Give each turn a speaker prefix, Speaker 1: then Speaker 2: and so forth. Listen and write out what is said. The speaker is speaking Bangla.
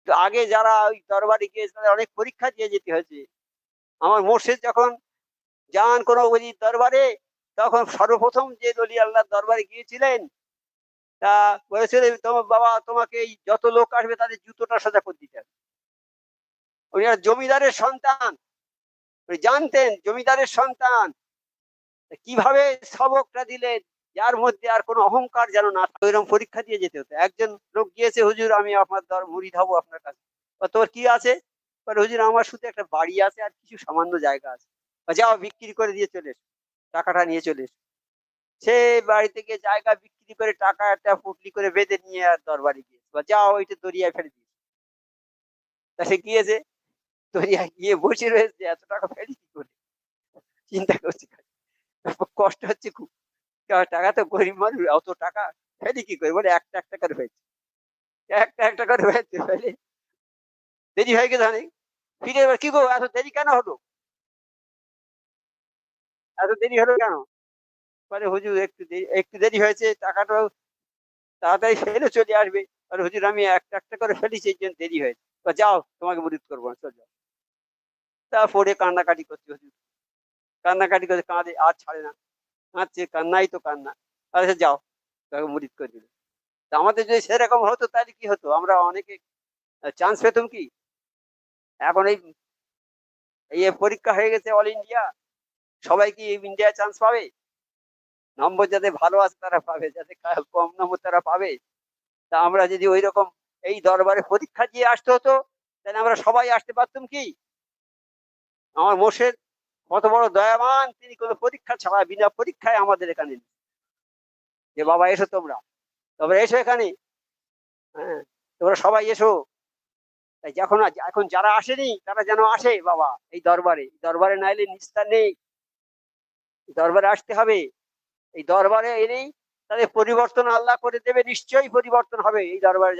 Speaker 1: তো আগে যারা ওই দরবারে গিয়েছে তাদের অনেক পরীক্ষা দিয়ে যেতে হয়েছে। আমার মোর্শেদ যখন যান কোনো অলির দরবারে, তখন সর্বপ্রথম যে অলি আল্লাহর দরবারে গিয়েছিলেন, তা বলেছিলেন, তোমার বাবা তোমাকে এই যত লোক আসবে তাদের জুতোটা সোজা করে দিতে হবে। উনি আর জমিদারের সন্তান, উনি জানতেন জমিদারের সন্তান। কিভাবে সবকটা দিলেন, যার মধ্যে আর কোনো অহংকার যেন না থাকে। ওইরকম পরীক্ষা দিয়ে যেতে হতো। একজন লোক গিয়েছে, হুজুর আমি আপনার মুরিদ হবো আপনার কাছে। তোর কি আছে? বলে, হুজুর আমার শুধু একটা বাড়ি আছে আর কিছু সামান্য জায়গা আছে। যাও বিক্রি করে দিয়ে চলে এসো, টাকাটা নিয়ে চলে এসো। সে বাড়িতে গিয়ে জায়গা বিক্রি করে টাকা একটা পুটলি করে বেঁধে নিয়ে আর দরবারে গিয়েছে, যাও ওইটা দরিয়ায় ফেলে দিয়েছে। তা সে গিয়েছে, দরিয়ায় গিয়ে বসে রয়েছে, এত টাকা ফেলি কি করে, চিন্তা করছে, কষ্ট হচ্ছে খুব। টাকা তো গরিব মানুষ, অত টাকা ফেলি কি করে, বলে একটা একটা করে হয়েছে, একটা একটা করে হয়েছে ফেলে দেরি হয়ে গেছে অনেক। ফিরে এবার কি গো, এত দেরি কেন হলো, এত দেরি হলো কেন? বলে, হুজুর একটু দেরি হয়েছে, টাকাটাও তাড়াতাড়ি ফেলে চলে আসবে। আর হুজুর আমি একটা একটা করে ফেলেছি, এই জন্য দেরি হয়েছে। যাও তোমাকে মুরিদ করবো না, চল যাও। তারপরে কান্নাকাটি করছে হুজুর, কান্নাকাটি করে কাঁদে আর ছাড়ে না, কাঁদছে, কান্নাই তো কান্না। আচ্ছা যাও, তাকে মুরিদ করে দিল। তা আমাদের যদি সেরকম হতো তাহলে কি হতো, আমরা অনেকে চান্স পেতাম কি? এখন এই পরীক্ষা হয়ে গেছে অল ইন্ডিয়া, সবাই কি ইন্ডিয়া চান্স পাবে? নম্বর যাদের ভালো আছে তারা পাবে, যাদের কম নম্বর তারা পাবে। তা আমরা যদি ওই রকম এই দরবারে পরীক্ষা দিয়ে আসতে হতো, তাহলে আমরা সবাই আসতে পারতাম কি? আমার মোর্শেদ কত বড় দয়াবান, তিনি কোনো পরীক্ষা ছাড়া বিনা পরীক্ষায় আমাদের এখানে যে বাবা এসো তোমরা, তোমরা এসো এখানে, হ্যাঁ তোমরা সবাই এসো। তাই যখন এখন যারা আসেনি তারা যেন আসে বাবা এই দরবারে, দরবারে না এলে নিস্তার নেই, দরবারে আসতে হবে। এই দরবারে এলেই তাদের পরিবর্তন আল্লাহ করে দেবে, নিশ্চয়ই পরিবর্তন হবে এই দরবারে।